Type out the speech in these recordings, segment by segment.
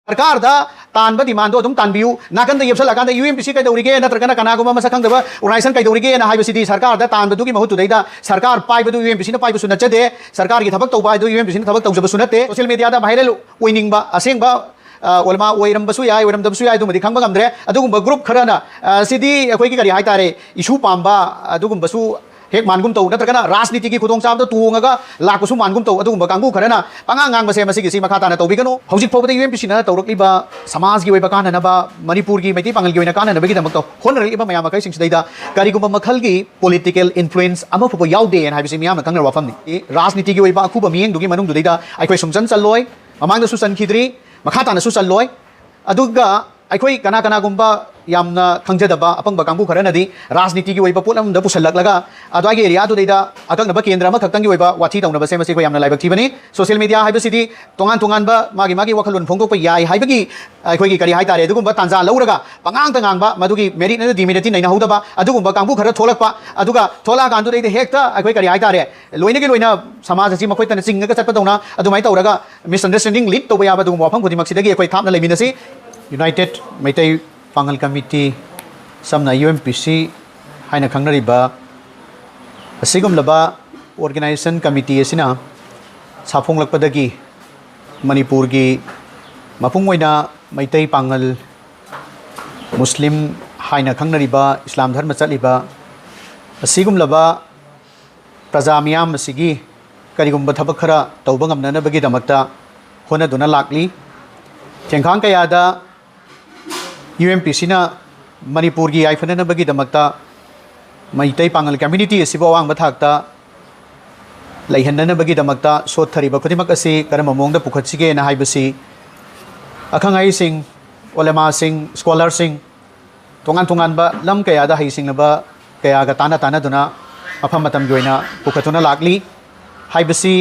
सरकार तानब demand तानबू नाकन येपसलकान UMPC कईदौरीगे नत्रगना कनागुम मसक खंगदब organisation कईदौरीगे हाइबसिदी सरकार तानबदुगी महुतुदैदा सरकार पाइबदु UMPC ना पाइबसु नचदे सरकार की थबक तौबा UMPC ना थबक तौजबसु नते सोशल मीडिया दा वायरल ओइनिंगबा असेंगबा ओलमा ओइरमबसु याय ओइरमदबसु याय दुमदि खंबा गमद्रे अदुगुंबा ग्रुप खरना सिदी अखोइगी करी हाइतारे इशू पांबा अदुगुंबसु हेक मानगुम तौ नत्रगना राजनीति की खुदोंग चाबदो तुंगगा लाकसु मानगुम तौ अदुगुंबा कांगु खरना पंगांग गांगबसे मसिगी सी मखा ताना तौबिगनो हौजिक फोबदे UMPC ना तौरक्लिबा समाज की ओइबा काननबा मणिपुर की मैती पांगल की ओइना काननबगी दमक्तो होनरलिबा मयाम मखै सिंगसिदैदा करिगुंबा मखलगी पॉलिटिकल इन्फ्लुएंस अमा फुबो याउदे एन हाइबिसि मियाम खंगर वाफमनि राजनीति की ओइबा अखुबा मियेंग दुगी मनुंग दुदैदा आइखोइ सुमचन चल्लोय ममांगदसु चनखिद्री मखा तानासु चल्लोय अदुगा अखोई कना कनागुंबा यामना खंगजदबा अपंगबा कांगु खरनदी राजनीति की ओइबा पोलम द पुसलकलगा अदवागे एरिया दुदैदा अकंगनबा केंद्र अमा खक्तंगी ओइबा वाथि तौनबसे मसि को यामना लाइबक थिबनी सोशल मीडिया हाइबसिदी तोंगान तोंगानबा मागी वखलुन फोंगदोकपा याय हाइबगी अखोइगी करी हाइतारे अदुगुंबा तांजा लौरगा पंगांग तंगांगबा मदुगी मेरिट न डिमेरिटी नैना हौदबा अदुगुंबा कांगु खर थोलकपा अदुगा थोला कांदु दैदे हेक्ता अखोइ करी हाइतारे लोइनगे लोइना समाज असि मखोइ तन चिंगगा चटपदौना अदुमाइ तौरगा मिसअंडरस्टैंडिंग लीड तौबा याबा दुगुंबा वाफम खुदिमक्सिदगी अखोइ थापना लेमिनसि यूनाइटेड मैतै पांगल कमिटी समना UMPC हाइना खंगनरिबा असिगुमलबा ऑर्गेनाइजेशन कमिटी असिना साफोंगलकपदगी मणिपुर की मपुंगोइना मैतै पांगल मुस्लिम हाइना खंगनरिबा इस्लाम धर्म चलिबा असिगुमलबा प्रजा मियाम असिगी करिगुंबा थबक खरा तौबा ngamnanabagi damakta honaduna lakli थेंखांग कयादा UMPC ना मणिपुर की आइफननबगी दमक्ता मैतै पांगल कम्युनिटी असिबो अवांग बथाक्ता लैहननबगी दमक्ता सोथरिबा खुदिमक असि करम मोंगदा पुखत्सिगे ना हाइबसि अखंगाई सिंग ओलेमा सिंग स्कॉलर सिंग तोंगान तोंगानबा लम कयादा हाइसिंगनबा कयागा ताना ताना दुना अफम मतम गोइना पुखतुना लाक्ली हाइबसि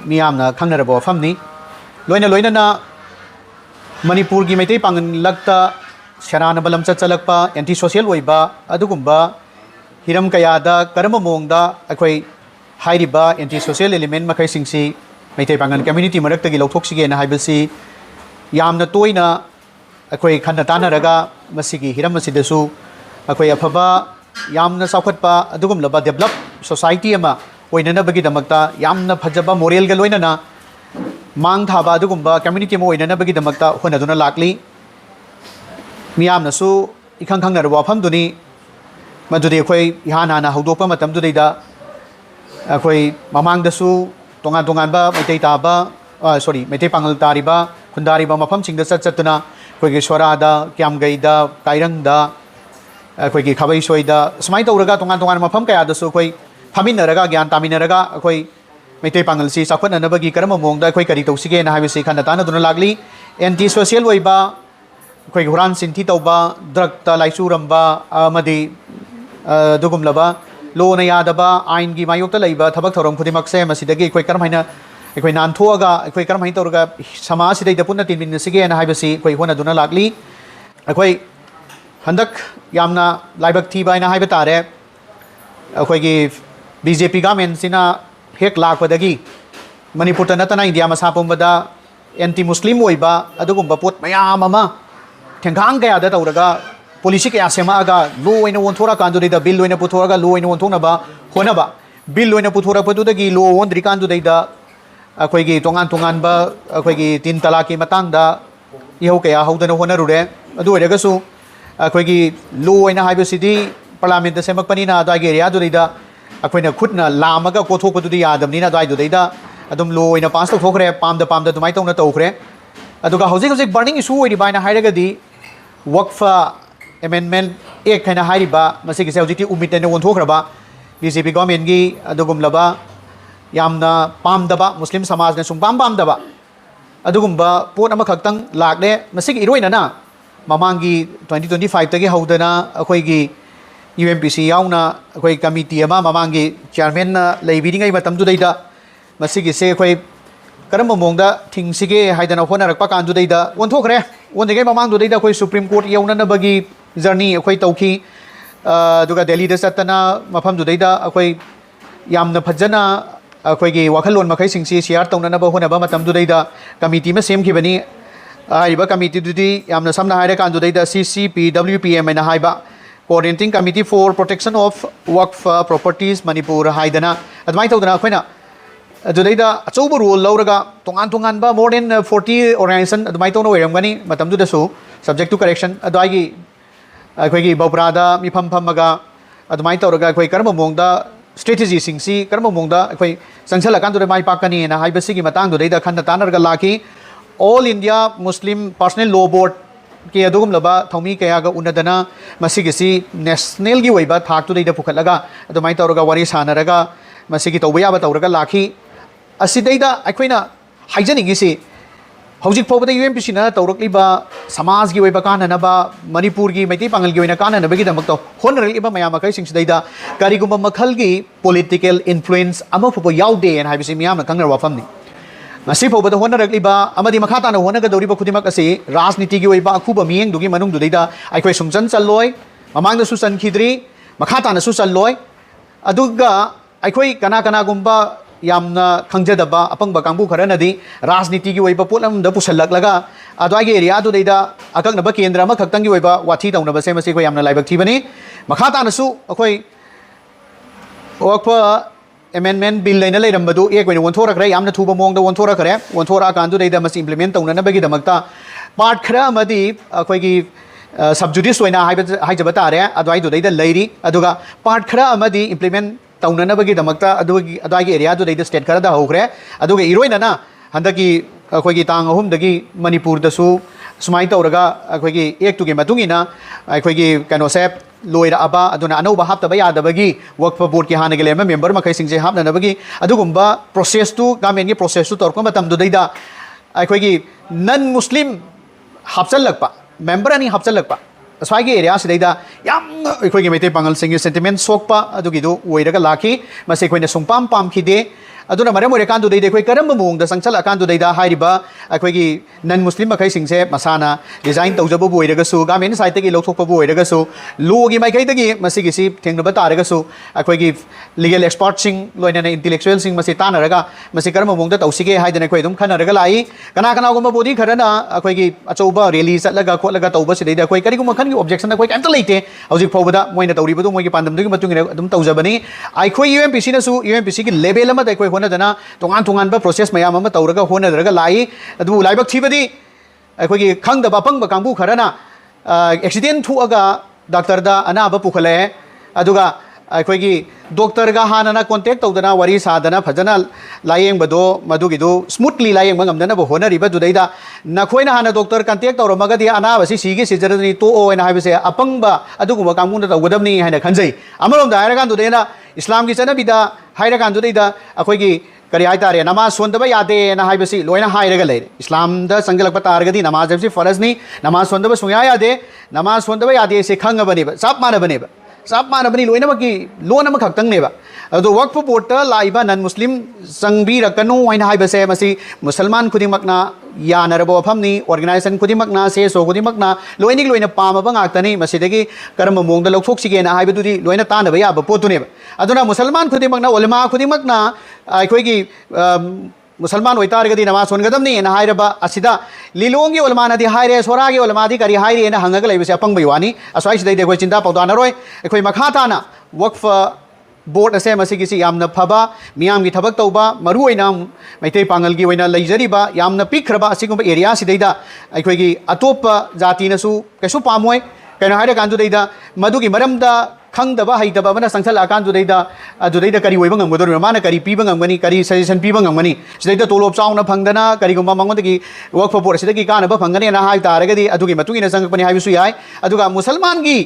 मियामना खंगनरबो अफमनि लोइना लोइना मणिपुर की मैतै पांगन लगता शरान बलम चलकपा एंटी सोशल ओइबा अदुगुंबा हिरम कयादा करम मोंगदा अखोइ हाइरिबा anti social element मखै सिंगसि Meitei Pangan community मरक्तगी लौथोक्सिगे ना हाइबसि यामना तोइना अखोइ खन्ना तानरगा मसिगी हिरम मसिदसु अखोइ अफबा यामना साखतपा अदुगुमलबा डेवलप सोसाइटी अमा ओइननबगी दमक्ता यामना फजबा मोरल गा लोइनना मांग थाबा अदुगुंबा कम्युनिटी मो ओइननबगी दमक्ता होनदुना लाक्ली मियामनसु इखंग खंगनर वाफमदुनी मदुदि अखोइ इहान हाना हौदोकपा मतमदुदैदा अखोइ ममांगदसु तोंगान तोंगानबा मैतै ताबा सॉरी मैतै पांगल तारिबा खुंदारिबा मफम सिंगदा चतुना अखोइगी स्वरादा क्यामगैदा काइरंगदा अखोइगी खबैसोइदा समाइ तौरगा तोंगान तोंगान मफम कयादसु अखोइ फमिनरगा ज्ञान तामिनरगा अखोइ मैतै पांगलसी चाखननबगी करम मोंगदा अखोइ करी तौसिगे ना हाइबसि खन्ना तानदुना लागली एंटी सोशल ओइबा अखोइ हुरान सिंथि तौबा ड्रगता लाइचुरंबा अमदि दुगुमलबा लोना यादबा आइन की मायोक्ता लैबा थबक थौरम खुदिमक्से मसिदगी अखोइ करमहाइना अखोइ नानथोगा अखोइ करमहाइ तौरगा समाज सिदैदा पुन्ना तिनमिनसिगे ना हाइबसि अखोइ होनदुना लागली अखोइ हंदक यामना लाइबक थीबाइना हाइबा तारे अखोइगी BJP गवर्नमेंट सिना हेक लाकपदगी मणिपुर नतना इंडिया मसा पुंबदा एंटी मुस्लिम ओइबा अदुगुंबा पोट मयाम अमा थेंखांग कयादा तौरगा पॉलिसी कया सेमागा लो ओइना ओंथोरा कांदुदैदा बिल ओइना पुथोरगा लो ओइना ओंथोनबा होनबा बिल ओइना पुथोरपदुदगी लो ओंद्रि कांदुदैदा अखोइगी तोंगान तोंगानबा अखोइगी तीन तलाक की मतंगदा इहो कया हौदना होनरुरे अदु ओइरगसु अखोइगी लो ओइना हाइबसिदी पार्लियामेंट सेमकपनिना अदागे एरिया दुदैदा अखोइना खुदना लामगा कोथोकपदुदी यादबनिना अदाइदुदैदा अदुम लो ओइना पास तौथोखरे पामदा पामदा दुमाइ तौना तौखरे अदुगा हौजिक हौजिक बर्निंग इशू ओइरिबाइना हाइरगदी वक्फ अमेंडमेंट एक हैना हाइरिबा मसिगिसे हौजिकति उमितने वोंथोखरबा BJP गवर्नमेंट की अदुगुमलबा यामना पामदबा मुस्लिम समाज ने सुंपाम पामदबा अदुगुंबा पोट अमा खक्तंग लाक्ले मसिगी इरोइनना ममांगी 2025 तगी हौदना अखोइगी UMPC याउना अखोइ कमिटी अमा ममांगी चेयरमैन लेबिरिंगै मतमदुदैदा मसिगिसे अखोइ करम मोंगदा थिंगसिगे हाइदना होनरकपा कांदुदैदा वोंथोखरे वोंदिगे ममांगदुदैदा अखोइ सुप्रीम कोर्ट यौननबगी जर्नी अखोइ तौखी दुगा दिल्ली दा चतना मफमदुदैदा अखोइ यामना फजना अखोइगी वखलोन मखै सिंगसि शेयर तौननबा होनबा मतमदुदैदा कमिटी मा सेमखिबनी हाइबा कमिटी दुदी यामना समना हाइरे कांदुदैदा CCPWPM Anna हाइबा Coordinating Committee for Protection of Waqf Properties Manipur haidana admai tawdana khoina adudaida achouba role lauraga tongan ba more than 40 organization admai tawna oiramgani matamdu dasu subject to correction adwai gi bauprada mi phamaga admai tawraga khoi karma mongda strategy singsi karma mongda khoi sangsala kan du mai pakani na haibasi gi matang dudaida khanna tanarga laki All India Muslim Personal Law Board के अदुगम लबा थौमी कयागा उनदना मसिगिसी national की वैबा थाक तो दैदा पुखलगा अदुमाइ तौरगा वारी सानरगा मसिगी तौबया बा तौरगा lucky असिदैदा अखोइना हाइजनिगिसी हौजिक फोबदा UMPC ना तौरकलिबा समाज की वैबा काननबा मणिपुर की मैती पांगल की वैना काननबगी दमकतो होनरलिबा मयाम मखै सिंगसिदैदा कारिगुम मखल की पॉलिटिकल इन्फ्लुएंस अमा फुबो याउदे N हाइबिसी मियाम Khangar वाफमनी Nasi pawbada honaragliba amadi makhata na honagadoriba khudimak asi rajniti gi oiba akhuba mieng dugi manung dudaida aikhoi sumchan chaloi mamangda su sankhidri makhata na su chaloi aduga aikhoi kana gumba yamna khangjadaba apangba kangbu kharanadi rajniti gi oiba polam da pusallaklaga adwagi area dudaida akaknaba kendra ma khaktang gi oiba wathi taunaba se masi ko yamna laibak thibani makhata na su akhoi okpa Amendment Bill lain lain rambadu ek wena wonthora kare yamna thuba mongda wonthora kare wonthora kandu deida mas implement tauna bagi damakta part khara amadi akhoi gi subjudice oina haijaba tare adwai du deida lairi aduga part khara amadi implement tauna bagi damakta adwai gi area du deida state khara da hokre aduga iroina na handaki akhoi gi tang ahum dagi Manipur da su sumai tawraga akhoi gi ek tu gi matungina akhoi gi kanosep loira aba aduna anoba haptaba yadabagi Waqf board ki hanage lema member makai singje hapna nabagi adugumba process tu government ki process tu torko matam dudaida akhoi gi non muslim hapchalakpa member ani hapchalakpa aswagi area sidaida yam akhoi gi mete pangal singi sentiment sokpa adugi du oiraga laki mase khoina sungpam pam khide aduna maram ore kan du deide khoi karam mongda sangchala kan du deida hairiba akhoi gi non muslim makai singse masana design tawjabo boiraga su government side gi lokthokpa boiraga su law gi mai kai dagi masigi si thengnaba taraga su akhoi gi legal expert sing loina na intellectual sing masi tanaraga masi karam mongda tawsige haidana khoi dum khanaraga lai kana gumba body kharana akhoi gi achouba rally chatlaga khotlaga tawba si deida akhoi kari gumba khan gi objection akhoi kamta leite hauji phobada moina tawriba du moi gi pandam du gi matung dum tawjabani akhoi UMPC na su UMPC gi level ama akhoi honadana tongan ba process mayam ama tawraga honadaraga lai adu laibak thibadi akhoi gi khangdaba pangba kangbu kharana accident thuaga doctor da anaba pukhale aduga akhoi gi doctor ga hanana contact tawdana wari sadana phajana layeng bado madugidu smoothly layeng bangamdana bo honariba dudaida nakhoina hana doctor contact tawramaga di anaba si sigi sijarani to o ena haibase apangba aduguma kangmunda tawgadamni haina khanjai amarom da hairagan dudaina islam gi chana bida hairagan dudaida akhoi gi kari haitare namaz sondaba yade na haibasi loina hairaga leire islam da sangalakpa targadi namaz habsi faraz ni namaz sondaba sunya yade namaz sondaba yade se khangabani ba sap manabani loina maki lona ma khaktang neba ado Waqf board laiba non muslim sangbi rakanu haina haibase masi musalman khudimakna yanarabo phamni organization khudimakna se so khudimakna loina pama ba ngaktani masidagi karma mongda lokthok sige na haibadudi loina tanaba ya ba potuneba aduna musalman khudimakna ulama khudimakna akhoi gi musalman oitargadi namaz songadamni na hairaba asida Lilong gi ulama nadi haire sora gi ulama di kari haire na hangaga leibase apang bayani aswai sidai de khoi chinta pawdana roi akhoi makhata na Waqf board ase masigi si yamna phaba miyam gi thabak tauba maru oina maitei pangal gi oina leijariba yamna pikraba asigumba area sidaida akhoi gi atopa jati na su kesu pamoi kaina haire kan du deida madu gi maramda khangdaba haitaba bana sangsala kan du deida kari oiba ngamgodor mana kari piba ngamgani kari suggestion piba ngamgani sidaida tolop chauna phangdana kari gumba mangonda gi Waqf board sidagi kanaba phangani na hai taragadi adugi matungi na sangakpani haibisu yai aduga musalman gi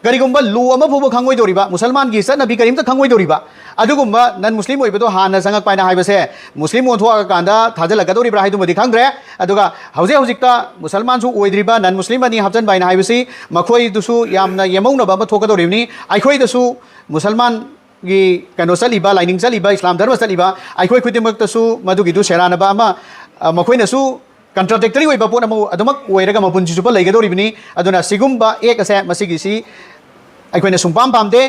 karigumba lu ama phubo khangoi doriba musalman gi sana bi karimta khangoi doriba adugumba nan muslim oibedo hana sangak paina haibase muslim onthoa kanda thajalaga doribra haidu modi khangre aduga hojikta musalman su oidriba nan muslim ani hapjan baina haibasi makhoi dusu yamna yemauna ba thoka doribni aikhoi dusu musalman gi kano saliba lining saliba islam dharma saliba aikhoi khudimak tasu madugi du Thihannaba ama makhoi na su contradictory oiba pon amu adumak oiraga mapun chupa leigadoribni aduna sigumba ek ase masigi si aikoina sumpam pamde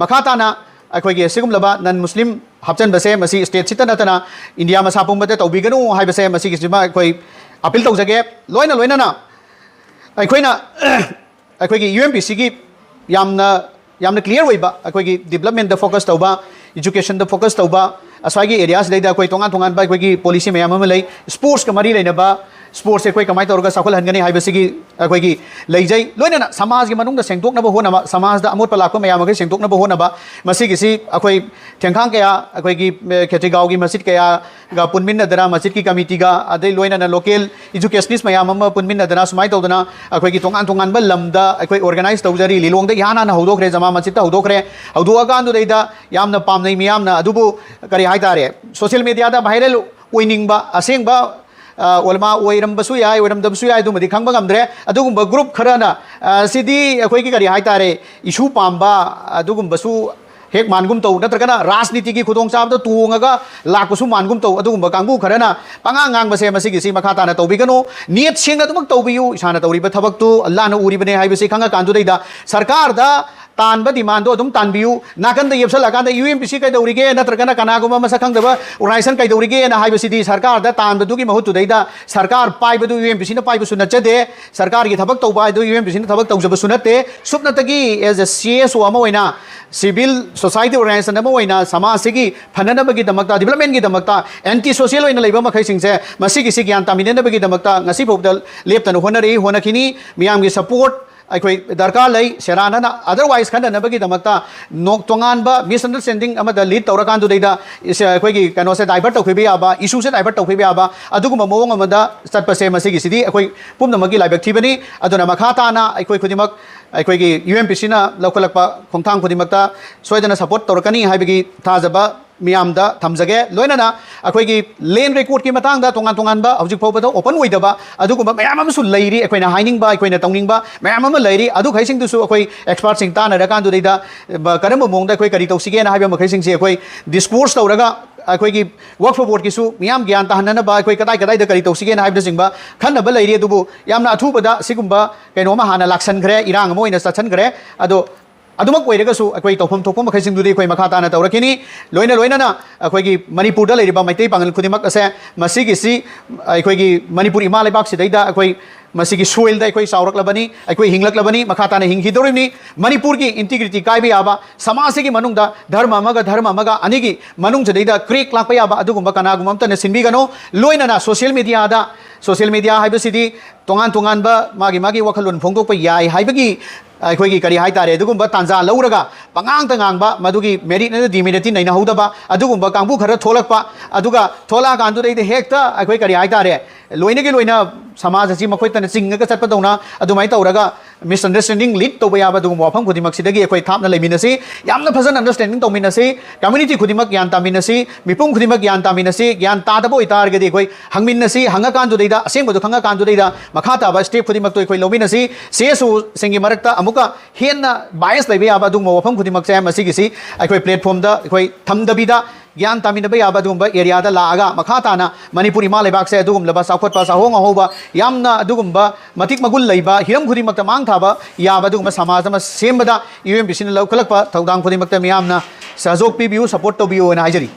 makhata na aikoigi sigumlaba non muslim hapchan base masi state sita natana India ma sapum bate tawbiganu hai base masi gisima akoi appeal तौजगे लोइना लोइना अखोइना अखोइगी UMPC की यामना clear होइबा अखोइगी development the focus तौबा एजुकेशन द फोकस तौबा असवागी एरियास लेदा अखोइ तोंगान तोंगान बा अखोइगी पॉलिसी मयाम अमा लई स्पोर्ट्स का मरी लेनबा स्पोर्ट्स से कोई कमाई तौरगा साखोल हनगनी हाइबसिगी अखोइगी लेजै लोइना समाज की मनुंग द सेंगतोकनबा होनबा समाज द अमोट पलाको मयाम अगे सेंगतोकनबा होनबा मसिगिसी अखोइ थेंखांग कया अखोइगी खेतिगाव की मस्जिद कया गा पुनमिनदना मस्जिद की कमिटी गा अदै लोइना लोकल एजुकेशनिस्ट मयाम अमा पुनमिनदना सुमाय तौदना अखोइगी तोंगान तोंगान बा लमदा अखोइ ऑर्गेनाइज तौजरी लिलोंग द याना हौदोखरे जमा मस्जिद ता हौदोखरे हौदोआगान दुदैदा यामना पामनै मियामना अदुबु करि हाइतारे सोशल मीडिया दा वायरल ओइनिंगबा असेंगबा ओलमा ओइरमबसु याय ओइरमदबसु याय दुमदि खंगबा गमद्रे अदुगुंबा ग्रुप खरना सिदी अखोइगी करि हाइतारे इशू पामबा अदुगुंबसु हेक मानगुम तौ नत्रगना राजनीति की खुदोंग चाबद तुंगगा लाकसु मानगुम तौ अदुगुंबा कांगु खरना पंगा ngang मसिगिसी मखाताना तौबिगनो नियत सेंग अदुमक तौबियु इसाना तौरिबा थबकतु अल्लाहना उरिबने हाइबसि खंगा कांदुदैदा सरकार दा तानबा डिमांडो अदुम तानबियु नाकन द येबसलाकान UMPC कैदौरिगे नत्रगना कनागुमा मसा खंगदबा ऑर्गेनाइजेशन कैदौरिगे ना हाइबसिदी सरकार दा तानबदुगी महुतुदैदा सरकार पाइबदु UMPC ना पाइबसु नचदे सरकार की थबक तौबा दु UMPC ना थबक तौजबसु नते सुपनतगी एज अ CSO अमा ओइना सिविल सोसाइटी ऑर्गेनाइजेशन अमा ओइना समाज सिगी फननबगी दमकता डेवलपमेंट की दमकता एंटी सोशल ओइना लेबा मखैसिंगसे मसिगी सि ज्ञान तामिननबगी दमकता ngasi फौदल लेपतन होनरी होनखिनी मियाम की सपोर्ट अखोई दरकार लई सेराना अदरवाइज खननबगी दमकता नोक तोंगानबा मिसअंडरस्टैंडिंग अमदा लीड तौरकान दुदैदा अखोइगी कनो से डाइवर्ट तौखिबि याबा इशू से डाइवर्ट तौखिबि याबा अदुगुम मोंग अमदा चटपसे मसिगी सिदी अखोइ पुमनमगी लाइबक थिबनी अदुना मखाताना अखोइ खुदिमक अखोइगी UMPC ना लौखलकपा खोंथांग खुदिमकता सोयदना सपोर्ट तौरकनी हाइबगी थाजबा मियामदा थमजगे लोइना अखोइगी लेन रिकॉर्ड की मतंगदा तोंगान तोंगानबा हौजिक फाउबदा ओपन ओइदबा अदुगुम मयाम अमसु लैरी अखोइना हाइनिंगबा अखोइना तौनिंगबा मयाम अम लैरी अदु खैसिंग दुसु अखोइ एक्सपर्ट सिंग तानरकान दुदैदा करम मोंगदा अखोइ करि तौसिगे ना हाइबा मखैसिंग से अखोइ डिस्कोर्स तौरगा अखोइगी वक्फ बोर्ड किसु मियाम ज्ञान ताहननबा अखोइ कदाई कदाई द करि तौसिगे ना हाइबदा सिंगबा खनबा लैरी अदुबु यामना अथुबदा सिगुम्बा कैनोमा हाना लाक्सनखरे इरांग अमा ओइना सचनखरे अदो अदुमक ओइरगसु अखोइ तौफम थोपम मखैसिंग दुदि अखोइ मखाताना तौरखिनी लोइना लोइना अखोइगी मणिपुर दा लेरिबा मैतै पांगल खुदिमक असे मसिगिसी अखोइगी मणिपुर इमा लेबाक सिदैदा अखोइ मसिगी सोइल दा अखोइ सावरकलबनी अखोइ हिंगलकलबनी मखाताना हिंगिदोरिनी मणिपुर की इंटीग्रिटी काइबे याबा समाज की मनुंगदा धर्म अमगा अनिगी मनुंग जदैदा क्रेक लाकपा याबा अदुगुंबा कनागुम अमतने सिनबिगनो लोइना सोशल मीडिया हाइबसिदी तोंगान तोंगानबा मागी वखलोन फोंदोकपा याय हाइबगी अखोइगी करि हाइतारे अदुगुंबा तांजा लौरगा पंगांग तंगांगबा मदुगी मेरिट न डिमेरिटी नैना हौदबा अदुगुंबा कांबु खर थोलकपा अदुगा थोला कांदुदैदे हेक्ता अखोइ करि हाइतारे लोइनगे लोइना समाज असि मखोइतन चिंगगा चटपदौना अदुमाइ तौरगा मिसअंडरस्टैंडिंग लीड तौबा याबा अदुगुम वाफम खुदिमक सिदगी अखोइ थापना लेमिनसि यामना फजन अंडरस्टैंडिंग तौमिनसि कम्युनिटी खुदिमक ज्ञान तामिनसि मिपुम खुदिमक ज्ञान तामिनसि ज्ञान तादबो इतारगदि अखोइ हंगमिनसि हंगाकांदुदैदा असेंबदु खंगाकांदुदैदा मखाताबा स्टेप खुदिमक तो अखोइ लौमिनसि सेसु सिंगी मरक्ता अमुका हेन्ना बायस लैबे याबा अदुगुम वाफम खुदिमक से मसिगिसि अखोइ प्लेटफॉर्म दा अखोइ थमदबिदा ज्ञान तामिनबा याबा अदुगुंबा एरिया दा लागा मखाताना मणिपुर इमा लेबाक से अदुगुम लबा साखोटपा साहोंग अहोबा यामना अदुगुंबा मतिक मगुल लैबा हिरम खुदिमक मांग थाबा याबा अदुगुंबा समाज अमा सेमबदा UMPC न लौखलकपा थौदांग खुदिमक मियामना सहयोग पिबियु सपोर्ट तौबियु ना हाइजरी।